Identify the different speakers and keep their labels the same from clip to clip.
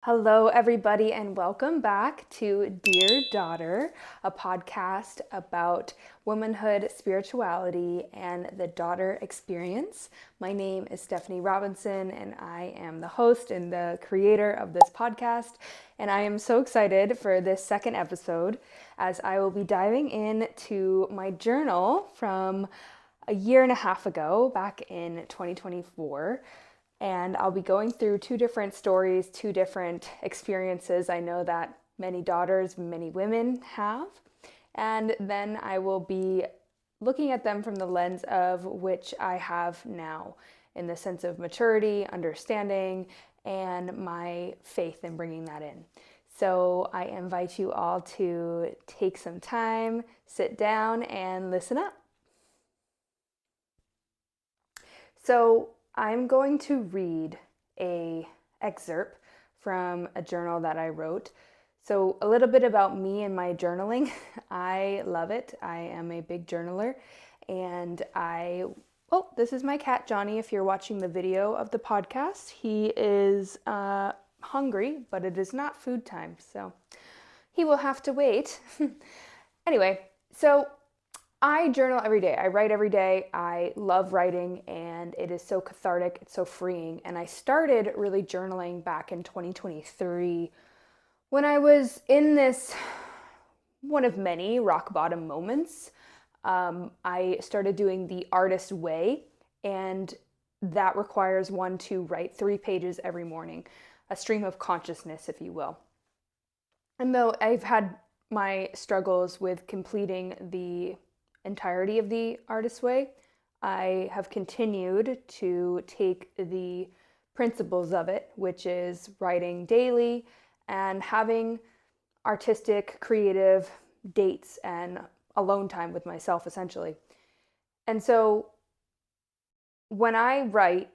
Speaker 1: Hello, everybody, and welcome back to Dear Daughter, a podcast about womanhood, spirituality, and the daughter experience. My name is Stephanie Robinson, and I am the host and the creator of this podcast. And I am so excited for this second episode as I will be diving into my journal from a year and a half ago, back in 2024. And I'll be going through two different stories, two different experiences I know that many daughters, many women have. And then I will be looking at them from the lens of which I have now, in the sense of maturity, understanding, and my faith in bringing that in. So I invite you all to take some time, sit down, and listen up. So I'm going to read a excerpt from a journal that I wrote. So a little bit about me and my journaling. I love it. I am a big journaler, and oh, this is my cat Johnny. If you're watching the video of the podcast, he is hungry, but it is not food time, so he will have to wait. Anyway, so I journal every day. I write every day. I love writing, and it is so cathartic. It's so freeing. And I started really journaling back in 2023 when I was in this one of many rock bottom moments. I started doing the artist way, and that requires one to write 3 pages every morning, a stream of consciousness, if you will. And though I've had my struggles with completing the entirety of the artist way, I have continued to take the principles of it, which is writing daily and having artistic, creative dates and alone time with myself, essentially. And so when I write,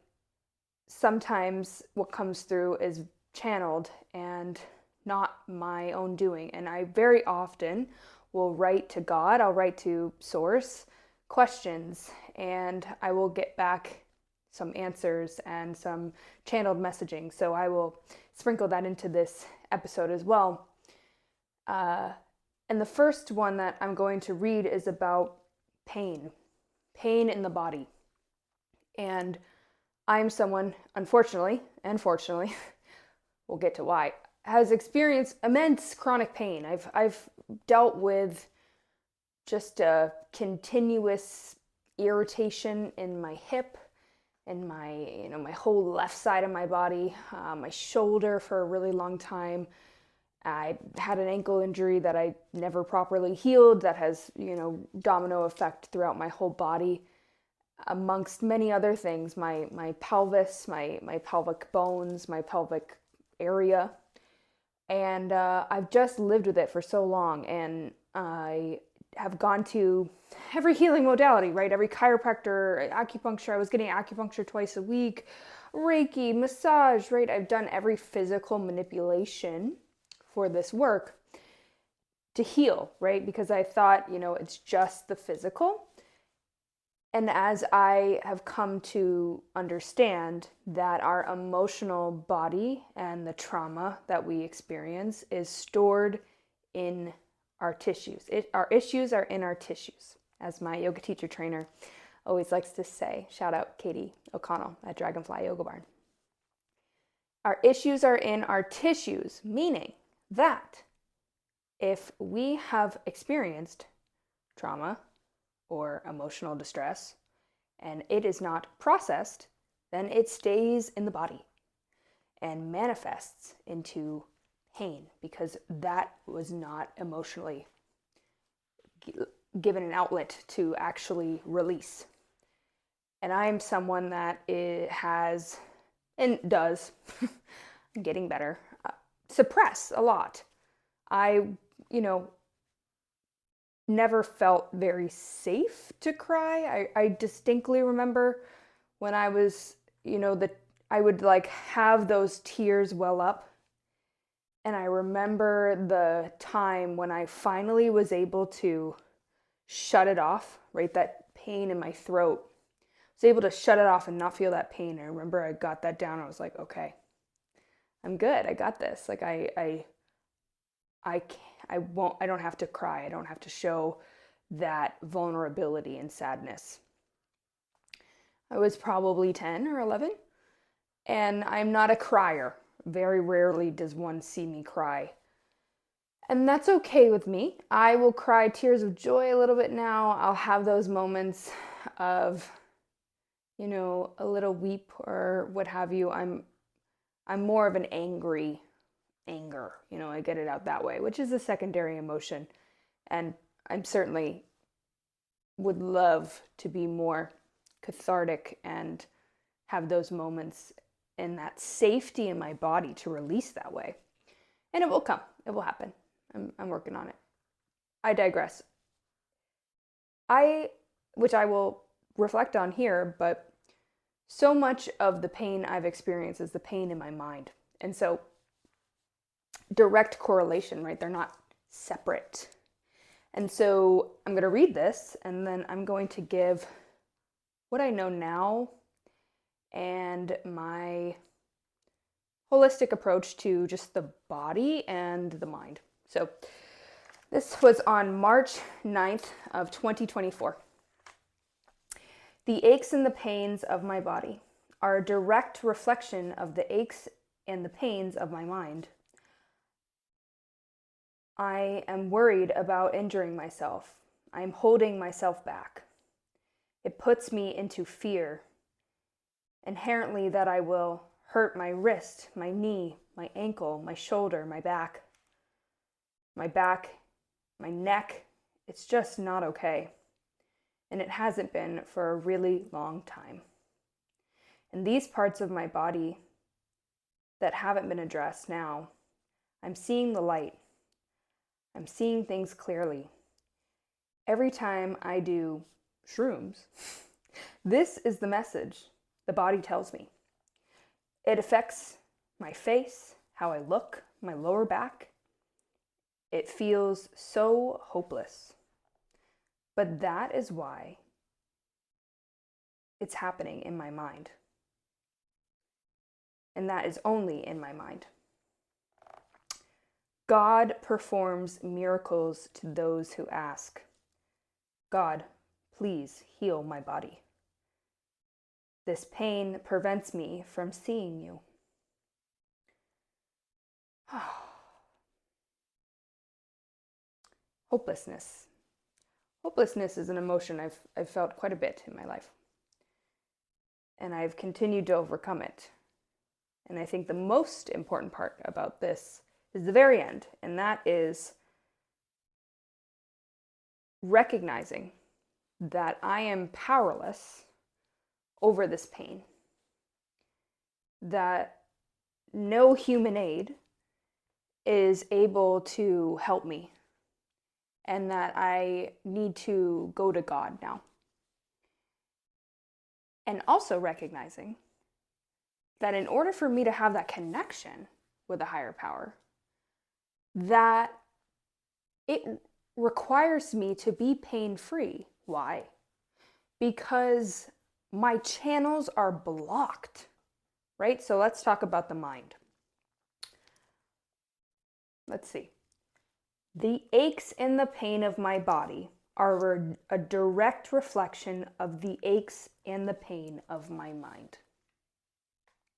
Speaker 1: sometimes what comes through is channeled and not my own doing. And I very often will write to God, I'll write to Source questions, and I will get back some answers and some channeled messaging. So I will sprinkle that into this episode as well. And the first one that I'm going to read is about pain in the body. And I'm someone, unfortunately, and fortunately, we'll get to why, has experienced immense chronic pain. I've dealt with just a continuous irritation in my hip and my whole left side of my body, my shoulder for a really long time. I had an ankle injury that I never properly healed that has, domino effect throughout my whole body, amongst many other things. My pelvis, my pelvic bones, my pelvic area. And I've just lived with it for so long, and I have gone to every healing modality, right? Every chiropractor, acupuncture. I was getting acupuncture twice a week, Reiki, massage, right? I've done every physical manipulation for this work to heal, right? Because I thought, it's just the physical. And as I have come to understand that our emotional body and the trauma that we experience is stored in our tissues. Our issues are in our tissues, as my yoga teacher trainer always likes to say. Shout out Katie O'Connell at Dragonfly Yoga Barn. Our issues are in our tissues, meaning that if we have experienced trauma or emotional distress, and it is not processed, then it stays in the body and manifests into pain because that was not emotionally given an outlet to actually release. And I am someone that has, and does, I'm getting better, suppress a lot. I, never felt very safe to cry. I distinctly remember when I was, I would have those tears well up. And I remember the time when I finally was able to shut it off, right? That pain in my throat. I was able to shut it off and not feel that pain. I remember I got that down. I was like, okay, I'm good. I got this. Like I can't, I don't have to cry. I don't have to show that vulnerability and sadness. I was probably 10 or 11, and I'm not a crier. Very rarely does one see me cry. And that's okay with me. I will cry tears of joy a little bit now. I'll have those moments of, a little weep or what have you. I'm more of an anger. I get it out that way, which is a secondary emotion. And I'm certainly would love to be more cathartic and have those moments in that safety in my body to release that way. And it will come. It will happen. I'm working on it. I digress. Which I will reflect on here, but so much of the pain I've experienced is the pain in my mind. And so direct correlation, right? They're not separate. And so I'm going to read this, and then I'm going to give what I know now and my holistic approach to just the body and the mind. So this was on March 9th of 2024. The aches and the pains of my body are a direct reflection of the aches and the pains of my mind. I am worried about injuring myself. I am holding myself back. It puts me into fear, inherently, that I will hurt my wrist, my knee, my ankle, my shoulder, my back, my neck. It's just not okay. And it hasn't been for a really long time. And these parts of my body that haven't been addressed now, I'm seeing the light. I'm seeing things clearly. Every time I do shrooms, this is the message the body tells me. It affects my face, how I look, my lower back. It feels so hopeless. But that is why it's happening in my mind. And that is only in my mind. God performs miracles to those who ask. God, please heal my body. This pain prevents me from seeing you. Hopelessness. Hopelessness is an emotion I've felt quite a bit in my life. And I've continued to overcome it. And I think the most important part about this is the very end, and that is recognizing that I am powerless over this pain, that no human aid is able to help me, and that I need to go to God now. And also recognizing that in order for me to have that connection with a higher power, that it requires me to be pain-free. Why? Because my channels are blocked, right? So let's talk about the mind. Let's see. The aches and the pain of my body are a direct reflection of the aches and the pain of my mind.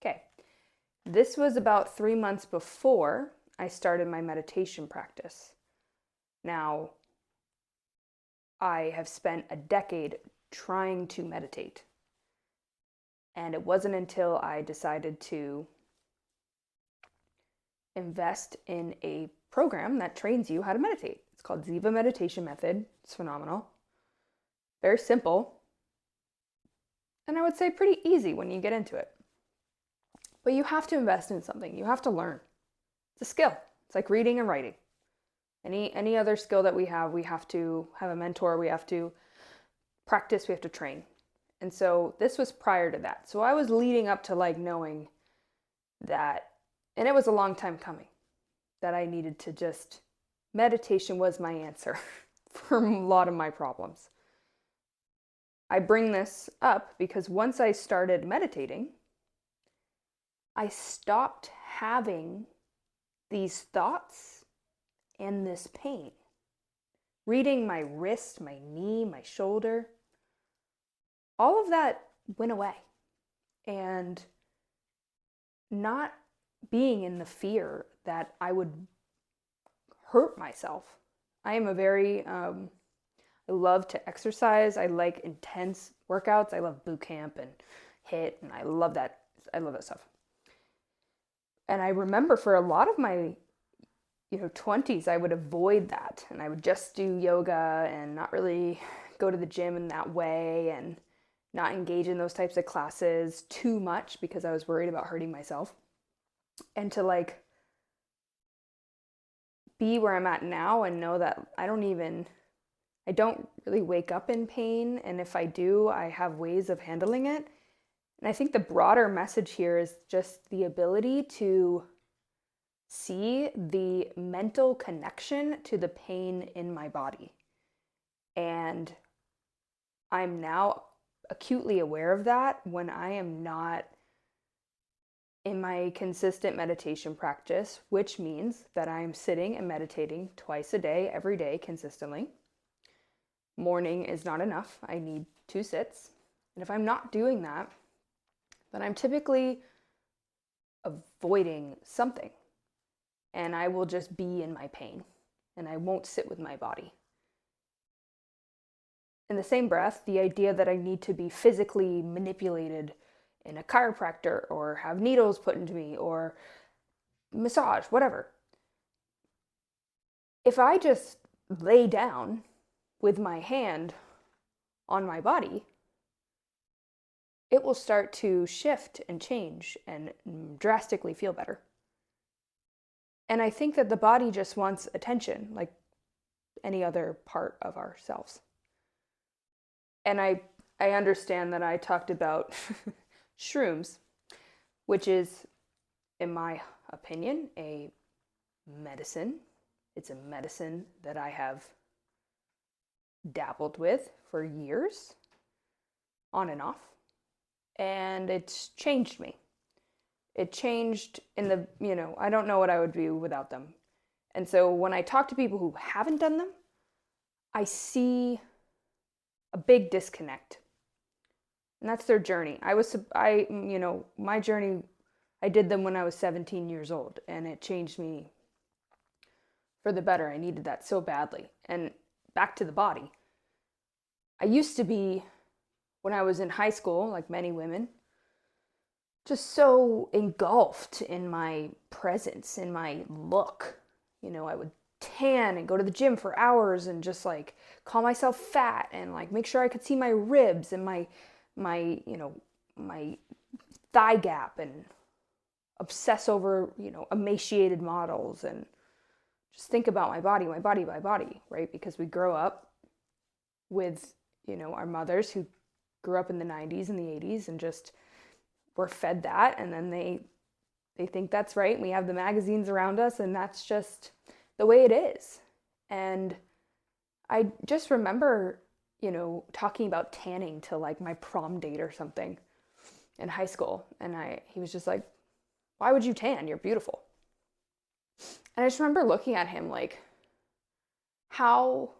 Speaker 1: Okay, this was about 3 months before I started my meditation practice. Now, I have spent a decade trying to meditate. And it wasn't until I decided to invest in a program that trains you how to meditate. It's called Ziva Meditation Method. It's phenomenal. Very simple. And I would say pretty easy when you get into it. But you have to invest in something. You have to learn. It's a skill. It's like reading and writing. Any other skill that we have to have a mentor, we have to practice, we have to train. And so this was prior to that. So I was leading up to knowing that, and it was a long time coming, that I needed to just, meditation was my answer for a lot of my problems. I bring this up because once I started meditating, I stopped having these thoughts and this pain. Reading my wrist, my knee, my shoulder, all of that went away. And not being in the fear that I would hurt myself. I am a very, I love to exercise. I like intense workouts. I love boot camp and HIIT, and I love that. I love that stuff. And I remember for a lot of my 20s, I would avoid that, and I would just do yoga and not really go to the gym in that way and not engage in those types of classes too much because I was worried about hurting myself. And to like be where I'm at now and know that I don't really wake up in pain, and if I do, I have ways of handling it. And I think the broader message here is just the ability to see the mental connection to the pain in my body. And I'm now acutely aware of that when I am not in my consistent meditation practice, which means that I'm sitting and meditating twice a day, every day, consistently. Morning is not enough. I need 2 sits. And if I'm not doing that, then I'm typically avoiding something. And I will just be in my pain, and I won't sit with my body. In the same breath, the idea that I need to be physically manipulated in a chiropractor or have needles put into me or massage, whatever. If I just lay down with my hand on my body, it will start to shift and change and drastically feel better. And I think that the body just wants attention, like any other part of ourselves. And I understand that I talked about shrooms, which is, in my opinion, a medicine. It's a medicine that I have dabbled with for years, on and off, and it's changed me. It changed in the, I don't know what I would do without them. And so when I talk to people who haven't done them, I see a big disconnect. And that's their journey. My journey, I did them when I was 17 years old, and it changed me for the better. I needed that so badly. And back to the body. I used to be, when I was in high school, like many women, just so engulfed in my presence, in my look. I would tan and go to the gym for hours and just like call myself fat and like make sure I could see my ribs and my thigh gap and obsess over, emaciated models and just think about my body, right? Because we grow up with, our mothers who grew up in the 90s and the 80s and just were fed that, and then they think that's right, and we have the magazines around us, and that's just the way it is. And I just remember, talking about tanning to like my prom date or something in high school, and he was just like, "Why would you tan? You're beautiful." And I just remember looking at him like, how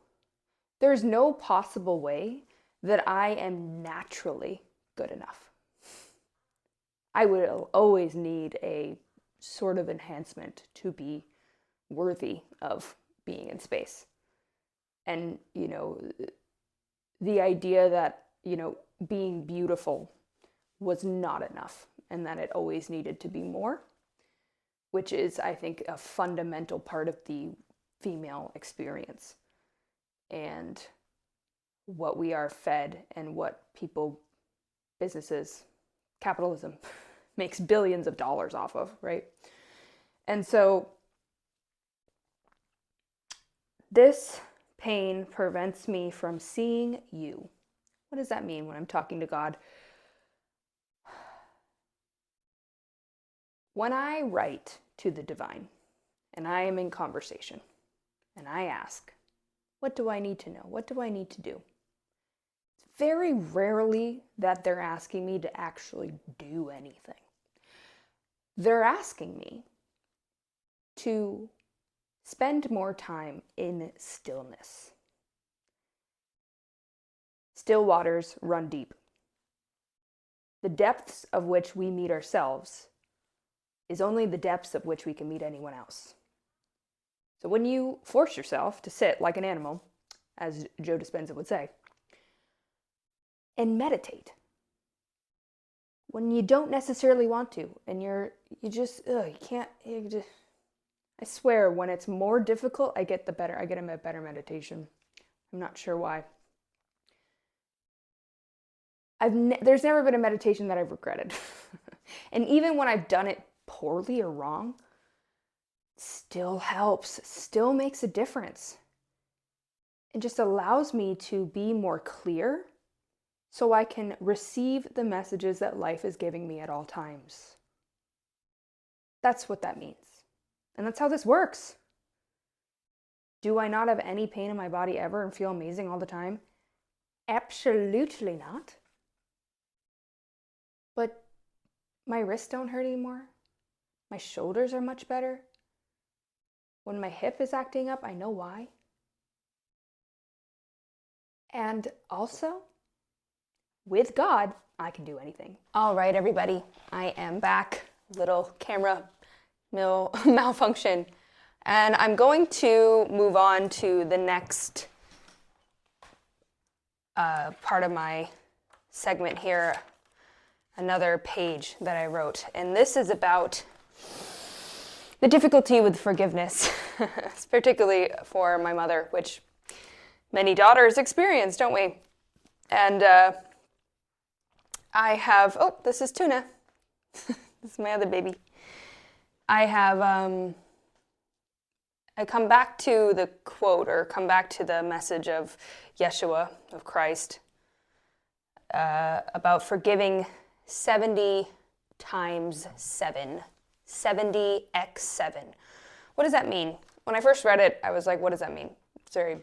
Speaker 1: there's no possible way that I am naturally good enough. I would always need a sort of enhancement to be worthy of being in space. And, the idea that, being beautiful was not enough and that it always needed to be more, which is, I think, a fundamental part of the female experience and what we are fed and what businesses, capitalism makes billions of dollars off of, right? And so this pain prevents me from seeing you. What does that mean when I'm talking to God? When I write to the divine and I am in conversation and I ask, what do I need to know? What do I need to do? It's very rarely that they're asking me to actually do anything. they're asking me to spend more time in stillness. Still waters run deep. The depths of which we meet ourselves is only the depths of which we can meet anyone else. So when you force yourself to sit like an animal, as Joe Dispenza would say, and meditate, when you don't necessarily want to, and you can't, I swear, when it's more difficult, I get a better meditation. I'm not sure why. There's never been a meditation that I've regretted. And even when I've done it poorly or wrong, it still helps, still makes a difference. It just allows me to be more clear so I can receive the messages that life is giving me at all times. That's what that means. And that's how this works. Do I not have any pain in my body ever and feel amazing all the time? Absolutely not. But my wrists don't hurt anymore. My shoulders are much better. When my hip is acting up, I know why. And also, with God, I can do anything. All right, everybody, I am back. Little camera malfunction. And I'm going to move on to the next part of my segment here, another page that I wrote. And this is about the difficulty with forgiveness, particularly for my mother, which many daughters experience, don't we? And I have, this is Tuna. This is my other baby. I have, I come back to the quote, or come back to the message of Yeshua, of Christ, about forgiving 70 times 7, 70x7. What does that mean? When I first read it, I was like, what does that mean? It's a very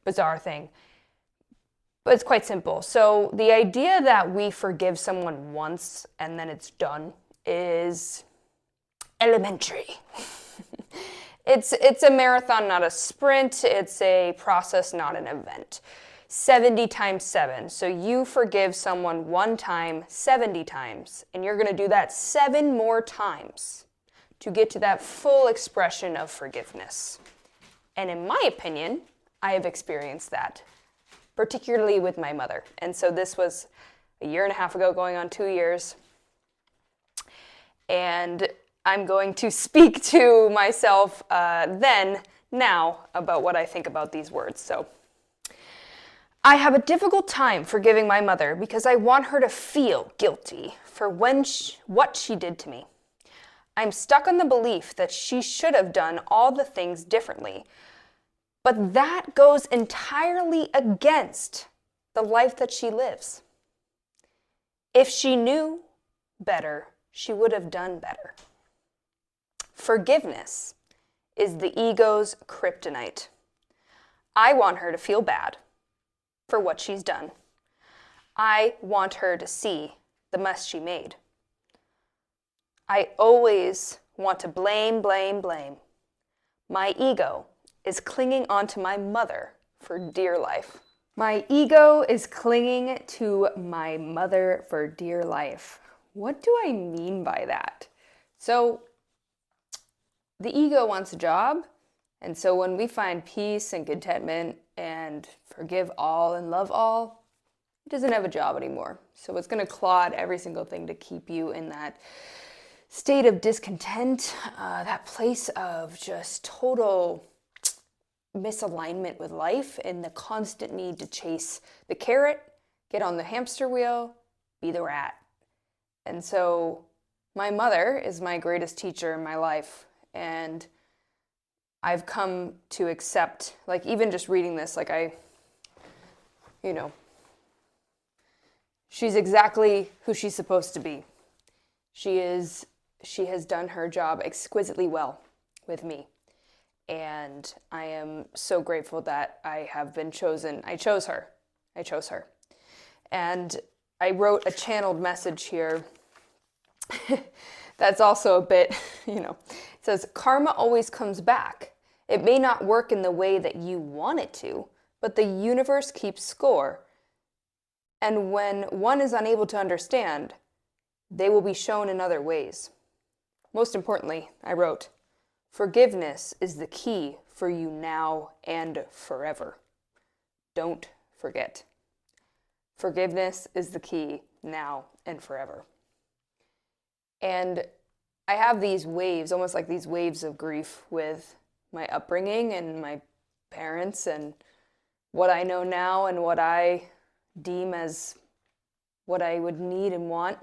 Speaker 1: bizarre thing. But it's quite simple. So the idea that we forgive someone once and then it's done is elementary. It's a marathon, not a sprint. It's a process, not an event. 70 times 7. So you forgive someone one time 70 times, and you're going to do that 7 more times to get to that full expression of forgiveness. And in my opinion, I have experienced that, particularly with my mother. And so this was a year and a half ago, going on 2 years. And I'm going to speak to myself now about what I think about these words. So, I have a difficult time forgiving my mother because I want her to feel guilty for what she did to me. I'm stuck on the belief that she should have done all the things differently, but that goes entirely against the life that she lives. If she knew better, she would have done better. Forgiveness is the ego's kryptonite. I want her to feel bad for what she's done. I want her to see the mess she made. I always want to blame. My ego is clinging onto my mother for dear life. My ego is clinging to my mother for dear life. What do I mean by that? So, the ego wants a job, and so when we find peace and contentment and forgive all and love all, it doesn't have a job anymore. So it's going to claw at every single thing to keep you in that state of discontent, that place of just total misalignment with life and the constant need to chase the carrot, get on the hamster wheel, be the rat. And so my mother is my greatest teacher in my life. And I've come to accept, like even just reading this, like she's exactly who she's supposed to be. She has done her job exquisitely well with me. And I am so grateful that I have been chosen. I chose her. And I wrote a channeled message here That's also a bit, it says karma always comes back. It may not work in the way that you want it to, but the universe keeps score. And when one is unable to understand, they will be shown in other ways. Most importantly, I wrote, forgiveness is the key for you now and forever. Don't forget. Forgiveness is the key now and forever. And I have these waves, almost like these waves of grief with my upbringing and my parents and what I know now and what I deem as what I would need and want.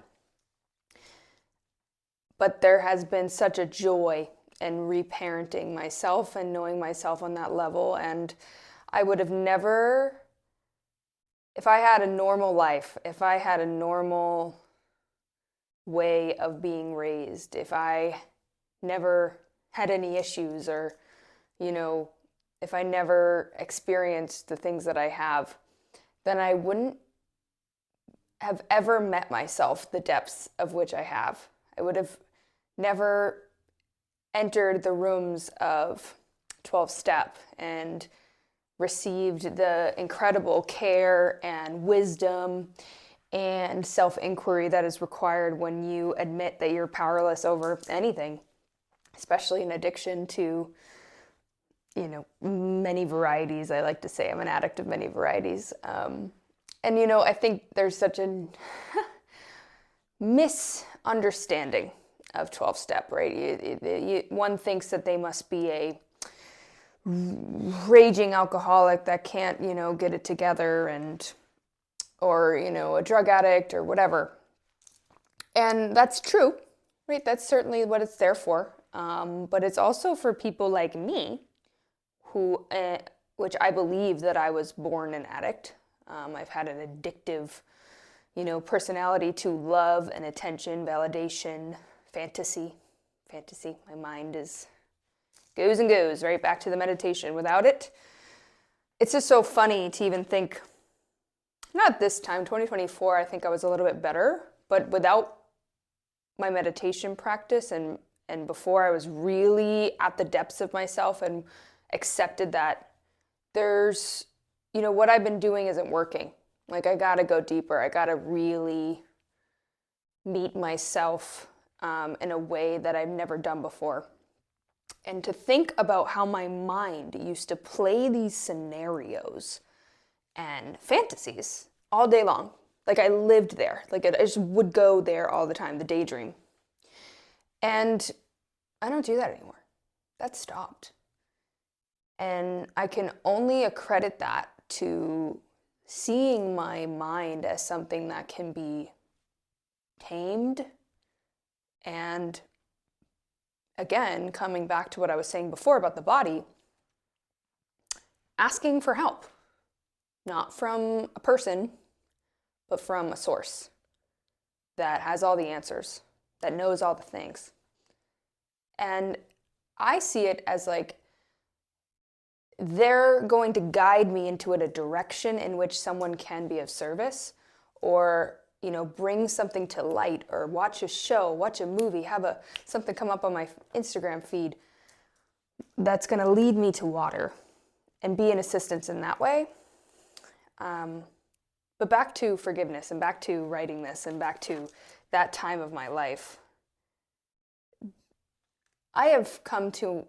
Speaker 1: But there has been such a joy in reparenting myself and knowing myself on that level. And I would have never, if I had a normal life, if I had a normal way of being raised, if I never had any issues or, if I never experienced the things that I have, then I wouldn't have ever met myself the depths of which I have. I would have never entered the rooms of 12-step and received the incredible care and wisdom and self-inquiry that is required when you admit that you're powerless over anything, especially in addiction to, many varieties. I like to say I'm an addict of many varieties. And, I think there's such a misunderstanding of 12-step, right? One thinks that they must be a raging alcoholic that can't, get it together or, a drug addict or whatever. And that's true, right? That's certainly what it's there for. But it's also for people like me who, which I believe that I was born an addict. I've had an addictive, personality to love and attention, validation, fantasy. My mind goes and goes right back to the meditation. Without it, it's just so funny to even think, not this time, 2024, I think I was a little bit better, but without my meditation practice and before I was really at the depths of myself and accepted that there's, what I've been doing isn't working. Like, I gotta go deeper. I gotta really meet myself in a way that I've never done before. And to think about how my mind used to play these scenarios and fantasies all day long. Like, I lived there. Like, I just would go there all the time, the daydream. And I don't do that anymore. That stopped. And I can only accredit that to seeing my mind as something that can be tamed. And again, coming back to what I was saying before about the body, asking for help, not from a person, but from a source that has all the answers, that knows all the things. And I see it as like they're going to guide me into a direction in which someone can be of service, or bring something to light, or watch a show, watch a movie, have something come up on my Instagram feed that's going to lead me to water and be an assistance in that way. But back to forgiveness and back to writing this and back to that time of my life. I have come to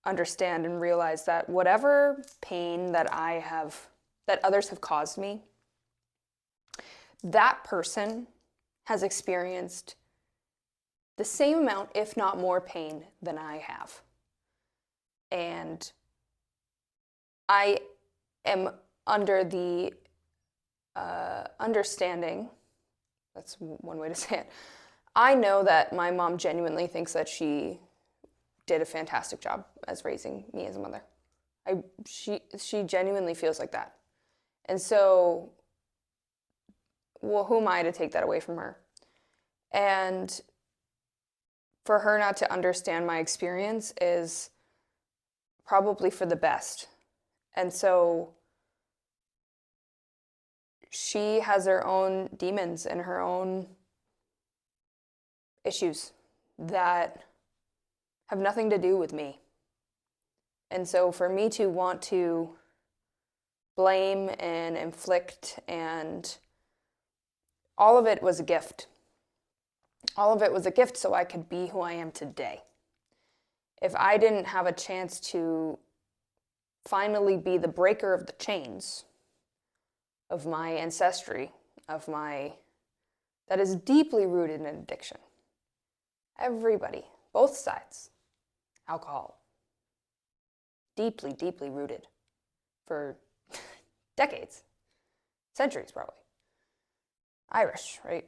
Speaker 1: understand and realize that whatever pain that others have caused me, that person has experienced the same amount, if not more pain than I have. And I am under the understanding, that's one way to say it, I know that my mom genuinely thinks that she did a fantastic job as raising me as a mother. She genuinely feels like that. And so, well, who am I to take that away from her? And for her not to understand my experience is probably for the best. And so she has her own demons and her own issues that have nothing to do with me. And so for me to want to blame and inflict, and all of it was a gift. All of it was a gift so I could be who I am today. If I didn't have a chance to finally be the breaker of the chains of my ancestry, that is deeply rooted in addiction. Everybody, both sides, alcohol, deeply, deeply rooted for decades, centuries probably. Irish, right?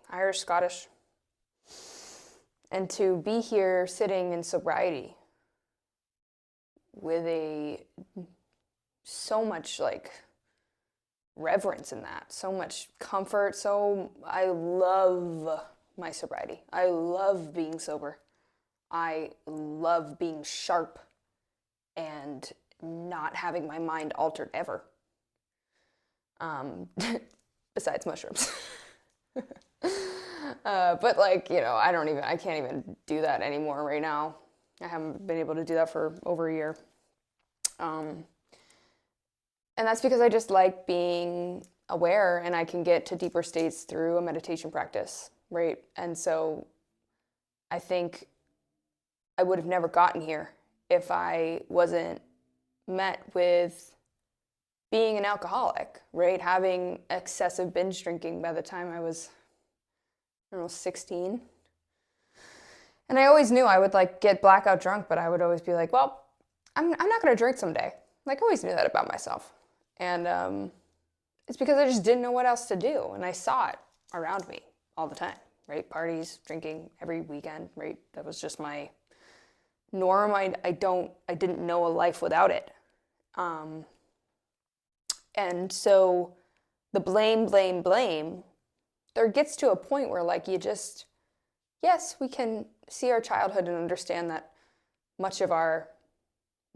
Speaker 1: Irish, Scottish. And to be here sitting in sobriety with so much like reverence in that, so much comfort. So I love my sobriety. I love being sober. I love being sharp and not having my mind altered ever. Besides mushrooms. But like, I can't even do that anymore right now. I haven't been able to do that for over a year. And that's because I just like being aware, and I can get to deeper states through a meditation practice, right? And so I think I would have never gotten here if I wasn't met with being an alcoholic, right? Having excessive binge drinking by the time I was, 16. And I always knew I would like get blackout drunk, but I would always be like, well, I'm not going to drink someday. Like I always knew that about myself. And it's because I just didn't know what else to do. And I saw it around me all the time, right? Parties, drinking every weekend, right? That was just my norm. I didn't know a life without it. And so the blame, there gets to a point where like yes, we can see our childhood and understand that much of our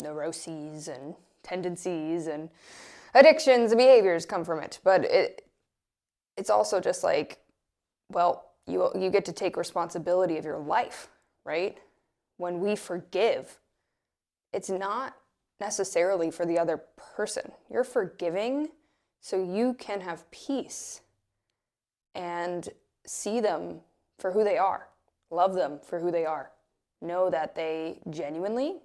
Speaker 1: neuroses and tendencies and addictions and behaviors come from it. But it's also just like, well, you get to take responsibility of your life, right? When we forgive, it's not necessarily for the other person. You're forgiving so you can have peace and see them for who they are, love them for who they are, know that they genuinely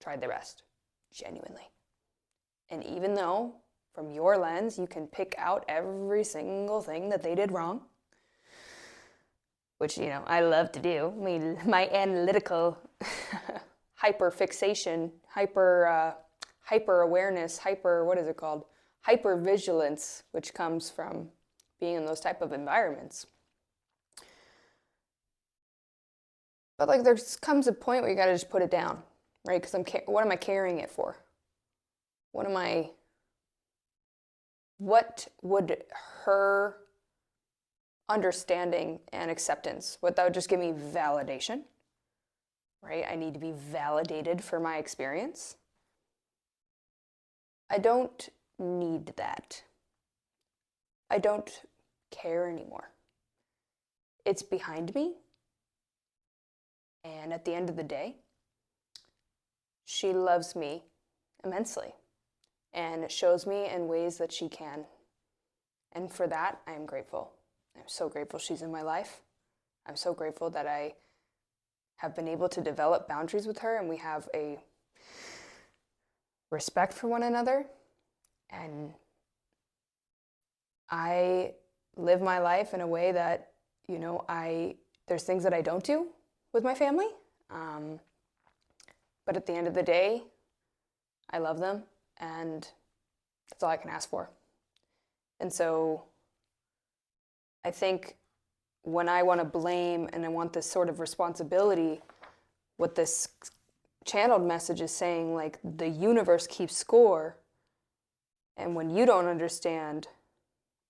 Speaker 1: tried their best, genuinely. And even though from your lens you can pick out every single thing that they did wrong, which I love to do. I mean, my analytical hyper fixation, hyper awareness, hyper vigilance, which comes from being in those type of environments. But like there comes a point where you got to just put it down, right? Because what am I carrying it for? What would her understanding and acceptance, that would just give me validation, right? I need to be validated for my experience. I don't need that. I don't care anymore. It's behind me. And at the end of the day, she loves me immensely and shows me in ways that she can. And for that, I am grateful. I'm so grateful she's in my life. I'm so grateful that I have been able to develop boundaries with her and we have a respect for one another. And I live my life in a way that, there's things that I don't do with my family. But at the end of the day, I love them and that's all I can ask for. And so I think when I want to blame and I want this sort of responsibility, what this channeled message is saying, like the universe keeps score. And when you don't understand,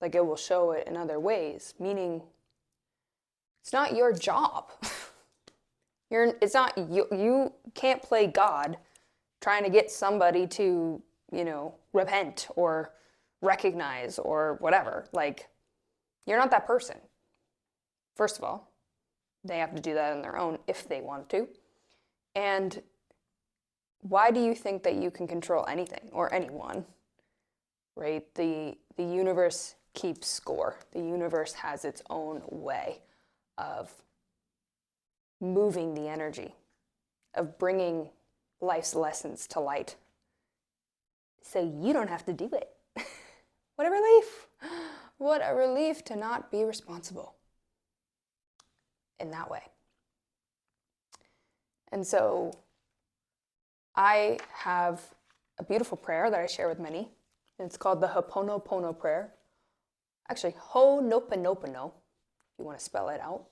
Speaker 1: like it will show it in other ways, meaning it's not your job. You can't play God trying to get somebody to, repent or recognize or whatever. Like, you're not that person. First of all, They have to do that on their own if they want to. And why do you think that you can control anything or anyone, right? The universe keeps score. The universe has its own way of moving the energy, of bringing life's lessons to light. So you don't have to do it. What a relief. What a relief to not be responsible in that way. And so I have a beautiful prayer that I share with many. It's called the Ho'oponopono prayer. Actually, Ho'oponopono, if you want to spell it out.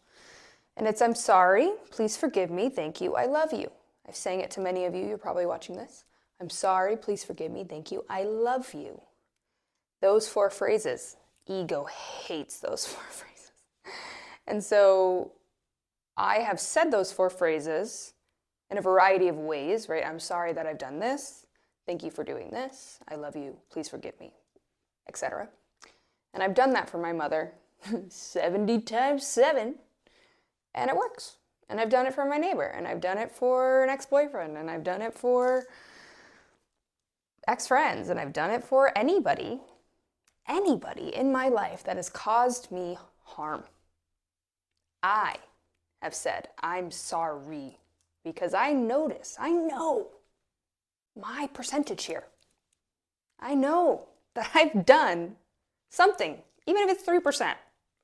Speaker 1: And it's, I'm sorry, please forgive me, thank you, I love you. I've sang it to many of you, you're probably watching this. I'm sorry, please forgive me, thank you, I love you. Those 4 phrases, ego hates those 4 phrases. And so I have said those 4 phrases in a variety of ways, right? I'm sorry that I've done this. Thank you for doing this. I love you. Please forgive me, etc. And I've done that for my mother 70 times 7, and it works. And I've done it for my neighbor, and I've done it for an ex-boyfriend, and I've done it for ex-friends, and I've done it for anybody in my life that has caused me harm. I have said, I'm sorry, because I know my percentage here. I know that I've done something, even if it's 3%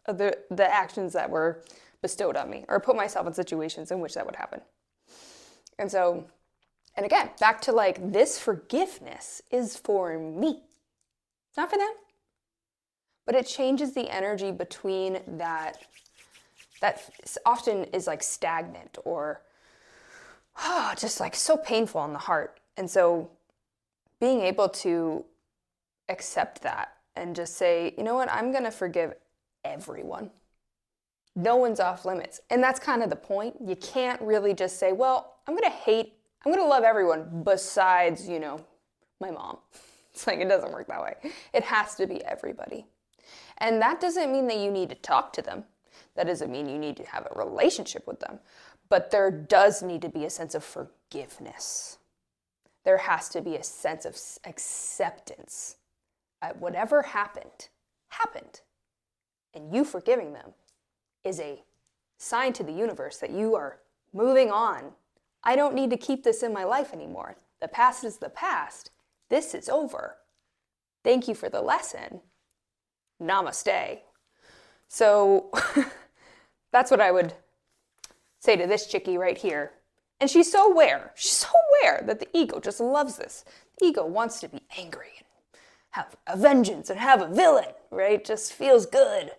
Speaker 1: of the actions that were bestowed on me, or put myself in situations in which that would happen. And so, and again, back to like, this forgiveness is for me. It's not for them. But it changes the energy between that often is like stagnant or just like so painful in the heart. And so being able to accept that and just say, you know what, I'm going to forgive everyone. No one's off limits. And that's kind of the point. You can't really just say, well, I'm going to love everyone besides, my mom. It's like, it doesn't work that way. It has to be everybody. And that doesn't mean that you need to talk to them. That doesn't mean you need to have a relationship with them. But there does need to be a sense of forgiveness. There has to be a sense of acceptance. Whatever happened. And you forgiving them is a sign to the universe that you are moving on. I don't need to keep this in my life anymore. The past is the past. This is over. Thank you for the lesson. Namaste. So that's what I would say to this chickie right here. And she's so aware that the ego just loves this. The ego wants to be angry and have a vengeance and have a villain, right? Just feels good.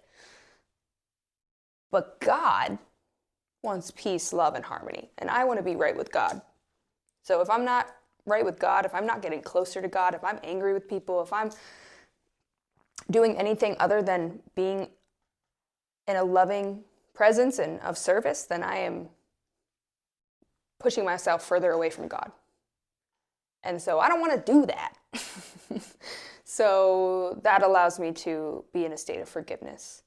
Speaker 1: But God wants peace, love, and harmony. And I want to be right with God. So if I'm not right with God, if I'm not getting closer to God, if I'm angry with people, if I'm doing anything other than being in a loving presence and of service, then I am pushing myself further away from God. And so I don't want to do that. So that allows me to be in a state of forgiveness.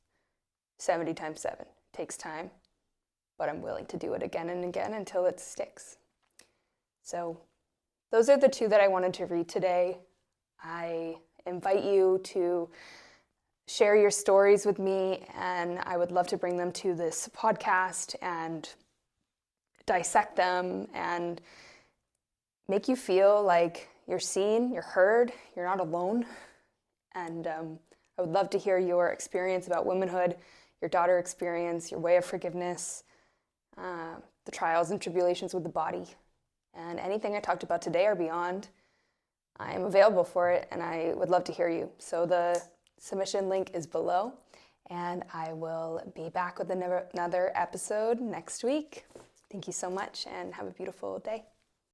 Speaker 1: 70 times 7. Takes time, but I'm willing to do it again and again until it sticks. So those are the 2 that I wanted to read today. I invite you to share your stories with me, and I would love to bring them to this podcast and dissect them and make you feel like you're seen, you're heard, you're not alone. And I would love to hear your experience about womanhood, your daughter experience, your way of forgiveness, the trials and tribulations with the body, and anything I talked about today or beyond. I am available for it, and I would love to hear you. So the submission link is below, and I will be back with another episode next week. Thank you so much, and have a beautiful day.